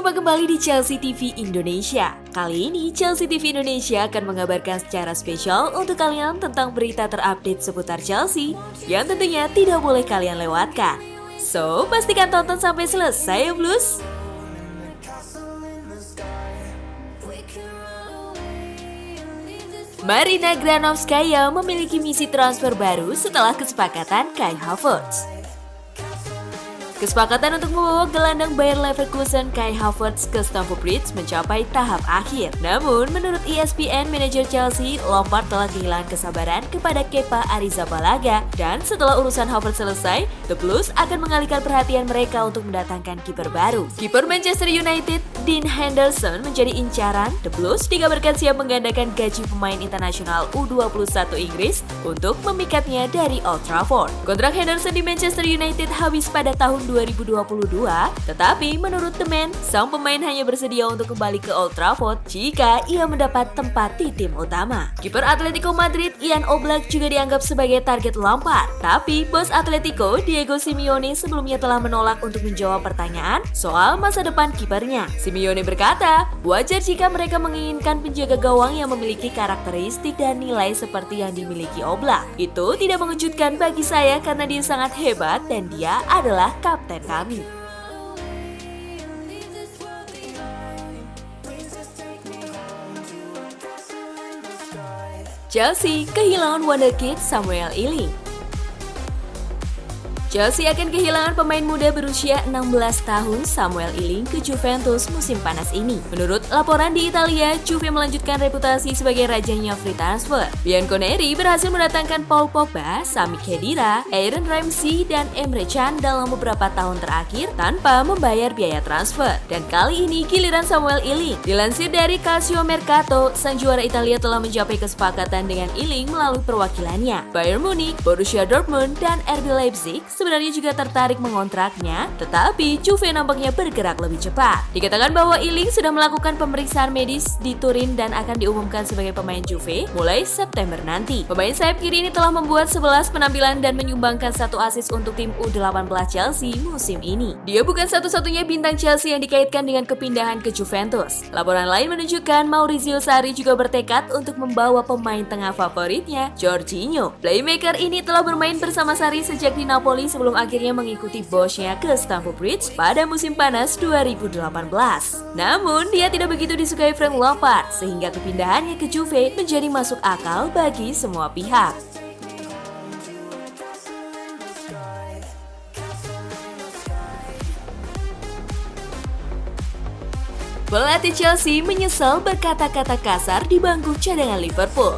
Jumpa kembali di Chelsea TV Indonesia. Kali ini Chelsea TV Indonesia akan mengabarkan secara spesial untuk kalian tentang berita terupdate seputar Chelsea yang tentunya tidak boleh kalian lewatkan. So, pastikan tonton sampai selesai ya Blues. Marina Granovskaya memiliki misi transfer baru setelah kesepakatan Kai Havertz. Kesepakatan untuk membawa gelandang Bayer Leverkusen Kai Havertz ke Stamford Bridge mencapai tahap akhir. Namun, menurut ESPN, manajer Chelsea, Lampard telah kehilangan kesabaran kepada Kepa Arrizabalaga dan setelah urusan Havertz selesai, The Blues akan mengalihkan perhatian mereka untuk mendatangkan kiper baru. Kiper Manchester United, Dean Henderson menjadi incaran. The Blues dikabarkan siap menggandakan gaji pemain internasional U21 Inggris untuk memikatnya dari Old Trafford. Kontrak Henderson di Manchester United habis pada tahun 2022, tetapi menurut The Man, sang pemain hanya bersedia untuk kembali ke Old Trafford jika ia mendapat tempat di tim utama. Kiper Atletico Madrid, Jan Oblak juga dianggap sebagai target Lampard, tapi bos Atletico, Diego Simeone sebelumnya telah menolak untuk menjawab pertanyaan soal masa depan kipernya. Simeone berkata, wajar jika mereka menginginkan penjaga gawang yang memiliki karakteristik dan nilai seperti yang dimiliki Oblak. Itu tidak mengejutkan bagi saya karena dia sangat hebat dan dia adalah kapten kami. Chelsea kehilangan wonderkid Samuel Iling. Chelsea akan kehilangan pemain muda berusia 16 tahun Samuel Iling ke Juventus musim panas ini. Menurut laporan di Italia, Juve melanjutkan reputasi sebagai rajanya free transfer. Bianconeri berhasil mendatangkan Paul Pogba, Sami Khedira, Aaron Ramsey, dan Emre Can dalam beberapa tahun terakhir tanpa membayar biaya transfer. Dan kali ini giliran Samuel Iling. Dilansir dari Calcio Mercato, sang juara Italia telah mencapai kesepakatan dengan Iling melalui perwakilannya. Bayern Munich, Borussia Dortmund, dan RB Leipzig sebenarnya juga tertarik mengontraknya, tetapi Juve nampaknya bergerak lebih cepat. Dikatakan bahwa Iling sudah melakukan pemeriksaan medis di Turin dan akan diumumkan sebagai pemain Juve mulai September nanti. Pemain sayap kiri ini telah membuat 11 penampilan dan menyumbangkan 1 assist untuk tim U18 Chelsea musim ini. Dia bukan satu-satunya bintang Chelsea yang dikaitkan dengan kepindahan ke Juventus. Laporan lain menunjukkan Maurizio Sarri juga bertekad untuk membawa pemain tengah favoritnya, Jorginho. Playmaker ini telah bermain bersama Sarri sejak di Napoli sebelum akhirnya mengikuti bosnya ke Stamford Bridge pada musim panas 2018. Namun, dia tidak begitu disukai Frank Lampard, sehingga kepindahannya ke Juve menjadi masuk akal bagi semua pihak. Pelatih Chelsea menyesal berkata-kata kasar di bangku cadangan Liverpool.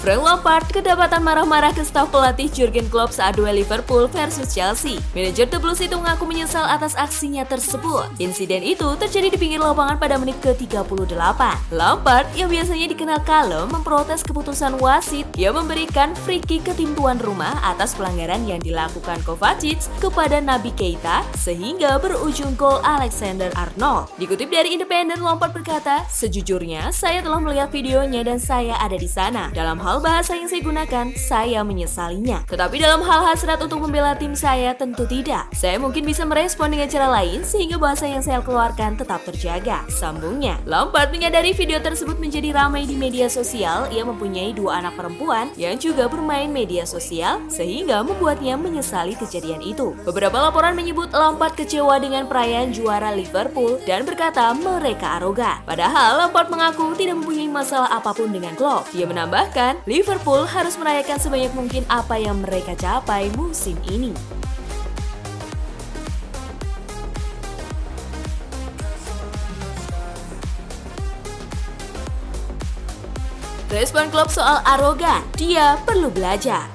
Frank Lampard kedapatan marah-marah ke staf pelatih Jurgen Klopp saat duel Liverpool versus Chelsea. Manajer The Blues itu mengaku menyesal atas aksinya tersebut. Insiden itu terjadi di pinggir lapangan pada menit ke-38. Lampard yang biasanya dikenal kalem memprotes keputusan wasit yang memberikan free kick ke tim tuan rumah atas pelanggaran yang dilakukan Kovacic kepada Naby Keita sehingga berujung gol Alexander Arnold. Dikutip dari Independent, Lampard berkata, "Sejujurnya saya telah melihat videonya dan saya ada di sana. Dalam hal bahasa yang saya gunakan, saya menyesalinya. Tetapi dalam hal hasrat untuk membela tim saya, tentu tidak. Saya mungkin bisa merespon dengan cara lain sehingga bahasa yang saya keluarkan tetap terjaga," sambungnya. Lampard menyadari video tersebut menjadi ramai di media sosial. Ia mempunyai 2 anak perempuan yang juga bermain media sosial sehingga membuatnya menyesali kejadian itu. Beberapa laporan menyebut Lampard kecewa dengan perayaan juara Liverpool dan berkata mereka arogan. Padahal Lampard mengaku tidak mempunyai masalah apapun dengan Klopp. Dia menambahkan, Liverpool harus merayakan sebanyak mungkin apa yang mereka capai musim ini. Respon Klopp soal arogan, dia perlu belajar.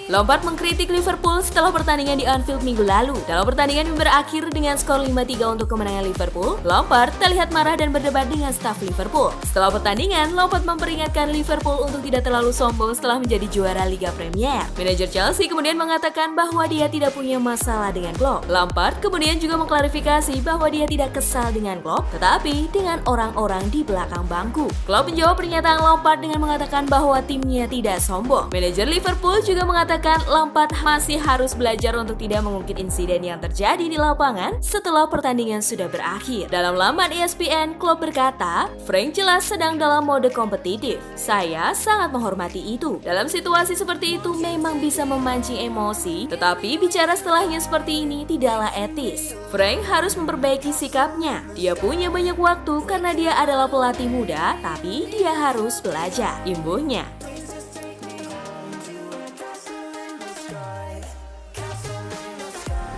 Lampard mengkritik Liverpool setelah pertandingan di Anfield minggu lalu. Dalam pertandingan yang berakhir dengan skor 5-3 untuk kemenangan Liverpool, Lampard terlihat marah dan berdebat dengan staf Liverpool. Setelah pertandingan, Lampard memperingatkan Liverpool untuk tidak terlalu sombong setelah menjadi juara Liga Premier. Manajer Chelsea kemudian mengatakan bahwa dia tidak punya masalah dengan Klopp. Lampard kemudian juga mengklarifikasi bahwa dia tidak kesal dengan Klopp, tetapi dengan orang-orang di belakang bangku. Klopp menjawab pernyataan Lampard dengan mengatakan bahwa timnya tidak sombong. Manajer Liverpool juga mengatakan mengatakan Lampard masih harus belajar untuk tidak mengungkit insiden yang terjadi di lapangan setelah pertandingan sudah berakhir. Dalam laman ESPN, Klopp berkata, "Frank jelas sedang dalam mode kompetitif. Saya sangat menghormati itu. Dalam situasi seperti itu memang bisa memancing emosi, tetapi bicara setelahnya seperti ini tidaklah etis. Frank harus memperbaiki sikapnya. Dia punya banyak waktu karena dia adalah pelatih muda, tapi dia harus belajar," imbuhnya.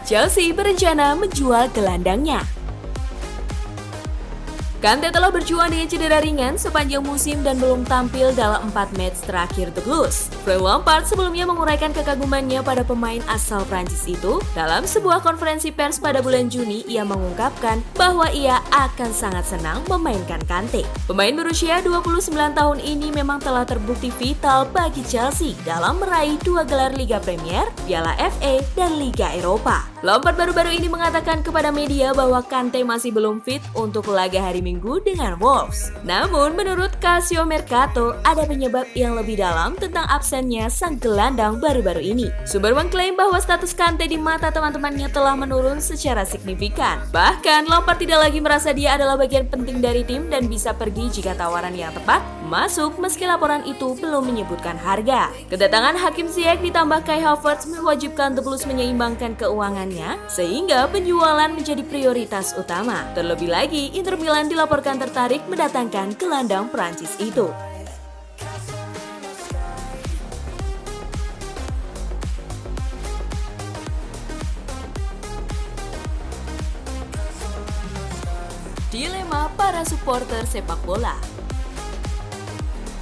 Chelsea berencana menjual gelandangnya. Kante telah berjuang dengan cedera ringan sepanjang musim dan belum tampil dalam 4 match terakhir The Blues. Frank Lampard sebelumnya menguraikan kekagumannya pada pemain asal Prancis itu. Dalam sebuah konferensi pers pada bulan Juni, ia mengungkapkan bahwa ia akan sangat senang memainkan Kante. Pemain berusia 29 tahun ini memang telah terbukti vital bagi Chelsea dalam meraih 2 gelar Liga Premier, Piala FA, dan Liga Eropa. Lampard baru-baru ini mengatakan kepada media bahwa Kante masih belum fit untuk laga hari Minggu dengan Wolves. Namun, menurut Calcio Mercato, ada penyebab yang lebih dalam tentang absennya sang gelandang baru-baru ini. Sumber mengklaim bahwa status Kante di mata teman-temannya telah menurun secara signifikan. Bahkan, Lampard tidak lagi merasa dia adalah bagian penting dari tim dan bisa pergi jika tawaran yang tepat masuk meski laporan itu belum menyebutkan harga. Kedatangan Hakim Ziyech ditambah Kai Havertz mewajibkan The Blues menyeimbangkan keuangannya sehingga penjualan menjadi prioritas utama. Terlebih lagi, Inter Milan dilaporkan tertarik mendatangkan gelandang Prancis itu. Dilema para supporter sepak bola.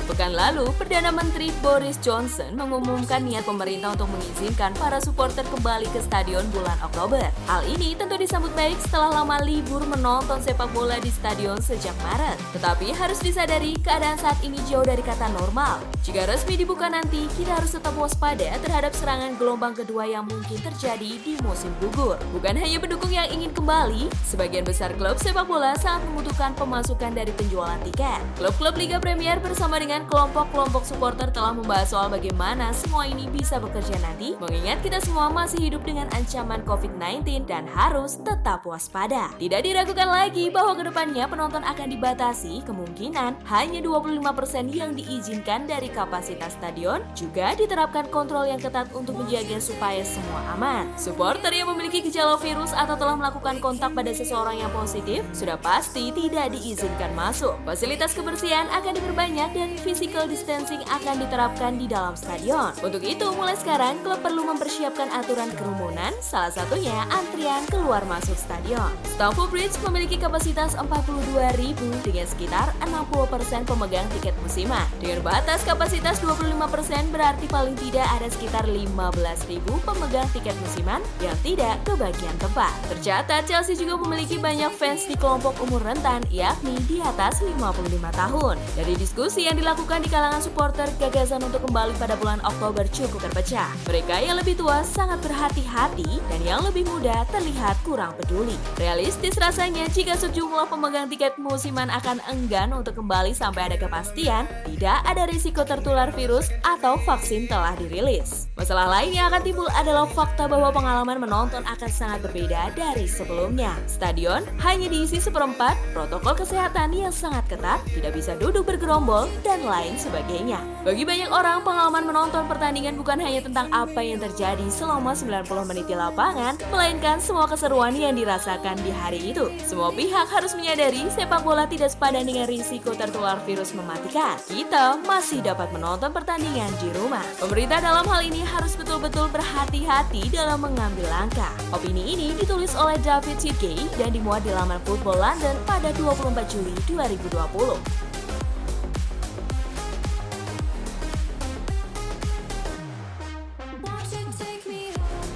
Pekan lalu, Perdana Menteri Boris Johnson mengumumkan niat pemerintah untuk mengizinkan para supporter kembali ke stadion bulan Oktober. Hal ini tentu disambut baik setelah lama libur menonton sepak bola di stadion sejak Maret. Tetapi harus disadari, keadaan saat ini jauh dari kata normal. Jika resmi dibuka nanti, kita harus tetap waspada terhadap serangan gelombang kedua yang mungkin terjadi di musim gugur. Bukan hanya pendukung yang ingin kembali, sebagian besar klub sepak bola sangat membutuhkan pemasukan dari penjualan tiket. Klub-klub Liga Premier bersama dengan kelompok-kelompok supporter telah membahas soal bagaimana semua ini bisa bekerja nanti, mengingat kita semua masih hidup dengan ancaman COVID-19 dan harus tetap waspada. Tidak diragukan lagi bahwa kedepannya penonton akan dibatasi, kemungkinan hanya 25% yang diizinkan dari kapasitas stadion, juga diterapkan kontrol yang ketat untuk menjaga supaya semua aman. Supporter yang memiliki gejala virus atau telah melakukan kontak pada seseorang yang positif sudah pasti tidak diizinkan masuk. Fasilitas kebersihan akan diperbanyak dan physical distancing akan diterapkan di dalam stadion. Untuk itu, mulai sekarang klub perlu mempersiapkan aturan kerumunan, salah satunya antrian keluar masuk stadion. Stamford Bridge memiliki kapasitas 42.000 dengan sekitar 60% pemegang tiket musiman. Dengan batas kapasitas 25% berarti paling tidak ada sekitar 15.000 pemegang tiket musiman yang tidak kebagian tempat. Tercatat, Chelsea juga memiliki banyak fans di kelompok umur rentan, yakni di atas 55 tahun. Dari diskusi yang dilakukan di kalangan supporter, gagasan untuk kembali pada bulan Oktober cukup terpecah. Mereka yang lebih tua sangat berhati-hati dan yang lebih muda terlihat kurang peduli. Realistis rasanya jika sejumlah pemegang tiket musiman akan enggan untuk kembali sampai ada kepastian tidak ada risiko tertular virus atau vaksin telah dirilis. Masalah lain yang akan timbul adalah fakta bahwa pengalaman menonton akan sangat berbeda dari sebelumnya. Stadion hanya diisi seperempat, protokol kesehatan yang sangat ketat, tidak bisa duduk bergerombol, dan lain sebagainya. Bagi banyak orang, pengalaman menonton pertandingan bukan hanya tentang apa yang terjadi selama 90 menit di lapangan, melainkan semua keseruan yang dirasakan di hari itu. Semua pihak harus menyadari sepak bola tidak sepadan dengan risiko tertular virus mematikan. Kita masih dapat menonton pertandingan di rumah. Pemerintah dalam hal ini harus betul-betul berhati-hati dalam mengambil langkah. Opini ini ditulis oleh David Sidgey dan dimuat di laman Football London pada 24 Juli 2020.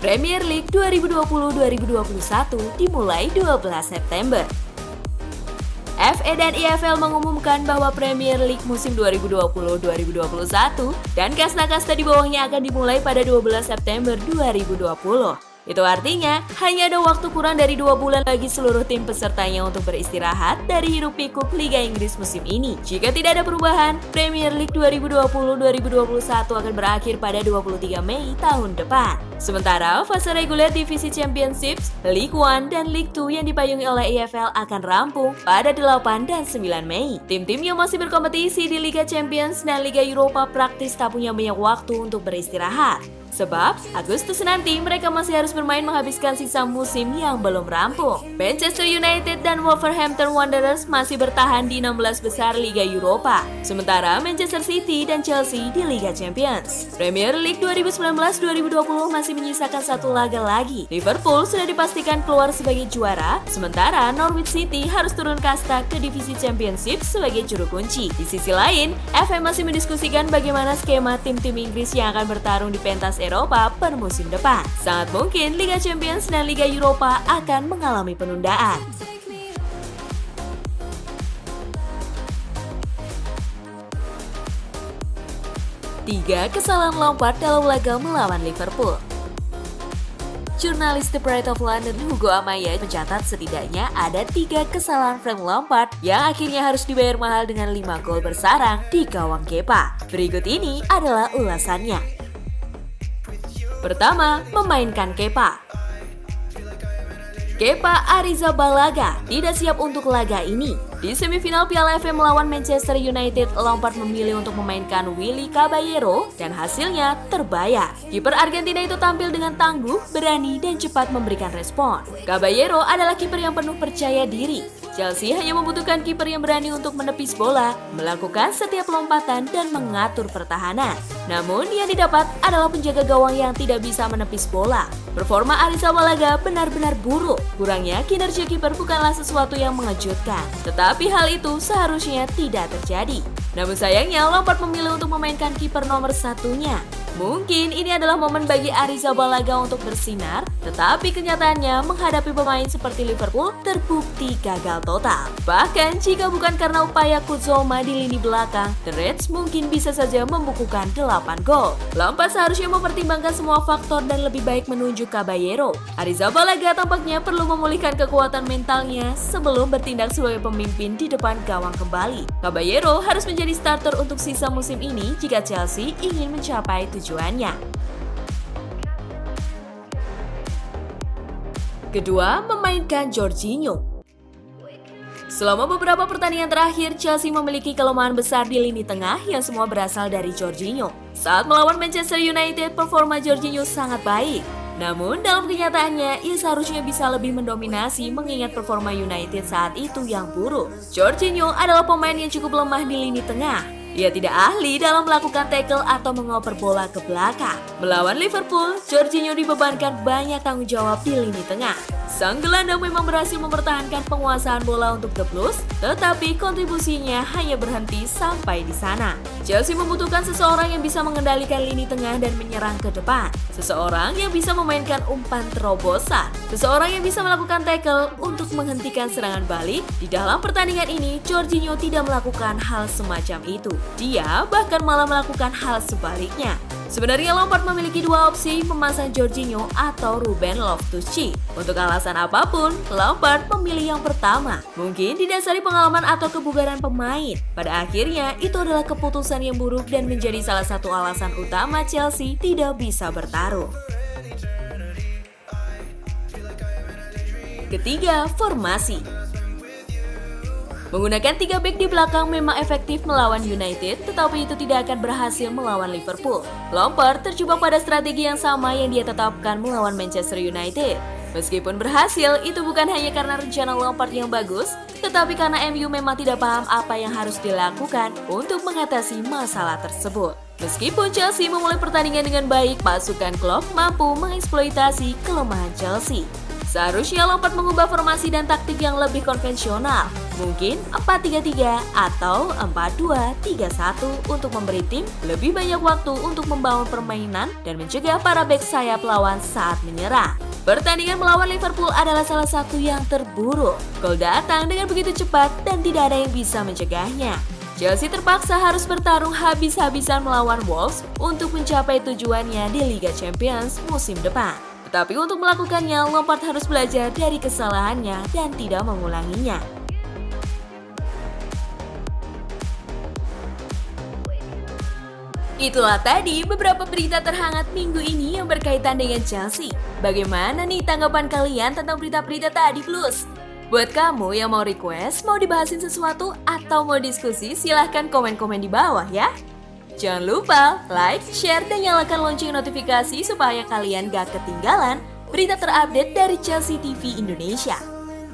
Premier League 2020-2021 dimulai 12 September. FA dan EFL mengumumkan bahwa Premier League musim 2020-2021 dan kasta-kasta di bawahnya akan dimulai pada 12 September 2020. Itu artinya hanya ada waktu kurang dari 2 bulan bagi seluruh tim pesertanya untuk beristirahat dari hiruk-pikuk Liga Inggris musim ini. Jika tidak ada perubahan, Premier League 2020-2021 akan berakhir pada 23 Mei tahun depan. Sementara fase reguler divisi Championships, League One dan League Two yang dipayungi oleh EFL akan rampung pada 8 dan 9 Mei. Tim-tim yang masih berkompetisi di Liga Champions dan Liga Eropa praktis tak punya banyak waktu untuk beristirahat. Sebab, Agustus nanti mereka masih harus bermain menghabiskan sisa musim yang belum rampung. Manchester United dan Wolverhampton Wanderers masih bertahan di 16 besar Liga Eropa. Sementara Manchester City dan Chelsea di Liga Champions. Premier League 2019-2020 masih menyisakan satu laga lagi. Liverpool sudah dipastikan keluar sebagai juara, sementara Norwich City harus turun kasta ke divisi Championship sebagai juru kunci. Di sisi lain, FM masih mendiskusikan bagaimana skema tim-tim Inggris yang akan bertarung di pentas Eropa per musim depan. Sangat mungkin Liga Champions dan Liga Eropa akan mengalami penundaan. Tiga kesalahan Lampard dalam laga melawan Liverpool. Jurnalis The Pride of London Hugo Amaya mencatat setidaknya ada 3 kesalahan Frank Lampard yang akhirnya harus dibayar mahal dengan 5 gol bersarang di gawang Kepa. Berikut ini adalah ulasannya. Pertama, memainkan Kepa. Kepa Arrizabalaga tidak siap untuk laga ini. Di semifinal Piala FA melawan Manchester United, Lampard memilih untuk memainkan Willy Caballero dan hasilnya terbayar. Kiper Argentina itu tampil dengan tangguh, berani, dan cepat memberikan respon. Caballero adalah kiper yang penuh percaya diri. Chelsea hanya membutuhkan kiper yang berani untuk menepis bola, melakukan setiap lompatan, dan mengatur pertahanan. Namun yang didapat adalah penjaga gawang yang tidak bisa menepis bola. Performa Arrizabalaga benar-benar buruk. Kurangnya kinerja kiper bukanlah sesuatu yang mengejutkan. Tetapi hal itu seharusnya tidak terjadi. Namun sayangnya Lampard memilih untuk memainkan kiper nomor satunya. Mungkin ini adalah momen bagi Arrizabalaga untuk bersinar, tetapi kenyataannya menghadapi pemain seperti Liverpool terbukti gagal total. Bahkan jika bukan karena upaya Kudzoma di lini belakang, The Reds mungkin bisa saja membukukan 8 gol. Lampard seharusnya mempertimbangkan semua faktor dan lebih baik menunjuk Caballero. Arrizabalaga tampaknya perlu memulihkan kekuatan mentalnya sebelum bertindak sebagai pemimpin di depan gawang kembali. Caballero harus menjadi starter untuk sisa musim ini jika Chelsea ingin mencapai tujuannya. Kedua, memainkan Jorginho. Selama beberapa pertandingan terakhir, Chelsea memiliki kelemahan besar di lini tengah yang semua berasal dari Jorginho. Saat melawan Manchester United, performa Jorginho sangat baik. Namun dalam kenyataannya, ia seharusnya bisa lebih mendominasi mengingat performa United saat itu yang buruk. Jorginho adalah pemain yang cukup lemah di lini tengah. Ia tidak ahli dalam melakukan tackle atau mengoper bola ke belakang. Melawan Liverpool, Jorginho dibebankan banyak tanggung jawab di lini tengah. Sang gelandang memang berhasil mempertahankan penguasaan bola untuk The Blues, tetapi kontribusinya hanya berhenti sampai di sana. Chelsea membutuhkan seseorang yang bisa mengendalikan lini tengah dan menyerang ke depan. Seseorang yang bisa memainkan umpan terobosan. Seseorang yang bisa melakukan tackle untuk menghentikan serangan balik. Di dalam pertandingan ini, Jorginho tidak melakukan hal semacam itu. Dia bahkan malah melakukan hal sebaliknya. Sebenarnya Lampard memiliki dua opsi memasang Jorginho atau Ruben Loftus-Cheek. Untuk alasan apapun, Lampard memilih yang pertama. Mungkin didasari pengalaman atau kebugaran pemain. Pada akhirnya, itu adalah keputusan yang buruk dan menjadi salah satu alasan utama Chelsea tidak bisa bertarung. Ketiga, formasi. Menggunakan 3 bek di belakang memang efektif melawan United, tetapi itu tidak akan berhasil melawan Liverpool. Lampard terjebak pada strategi yang sama yang dia tetapkan melawan Manchester United. Meskipun berhasil, itu bukan hanya karena rencana Lampard yang bagus, tetapi karena MU memang tidak paham apa yang harus dilakukan untuk mengatasi masalah tersebut. Meskipun Chelsea memulai pertandingan dengan baik, pasukan Klopp mampu mengeksploitasi kelemahan Chelsea. Seharusnya Lampard mengubah formasi dan taktik yang lebih konvensional, mungkin 4-3-3 atau 4-2-3-1 untuk memberi tim lebih banyak waktu untuk membangun permainan dan mencegah para bek sayap lawan saat menyerang. Pertandingan melawan Liverpool adalah salah satu yang terburuk. Gol datang dengan begitu cepat dan tidak ada yang bisa mencegahnya. Chelsea terpaksa harus bertarung habis-habisan melawan Wolves untuk mencapai tujuannya di Liga Champions musim depan. Tetapi untuk melakukannya, Lampard harus belajar dari kesalahannya dan tidak mengulanginya. Itulah tadi beberapa berita terhangat minggu ini yang berkaitan dengan Chelsea. Bagaimana nih tanggapan kalian tentang berita-berita tadi, Plus? Buat kamu yang mau request, mau dibahasin sesuatu, atau mau diskusi, silahkan komen-komen di bawah ya. Jangan lupa like, share, dan nyalakan lonceng notifikasi supaya kalian gak ketinggalan berita terupdate dari Chelsea TV Indonesia.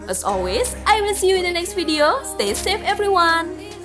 As always, I will see you in the next video. Stay safe everyone!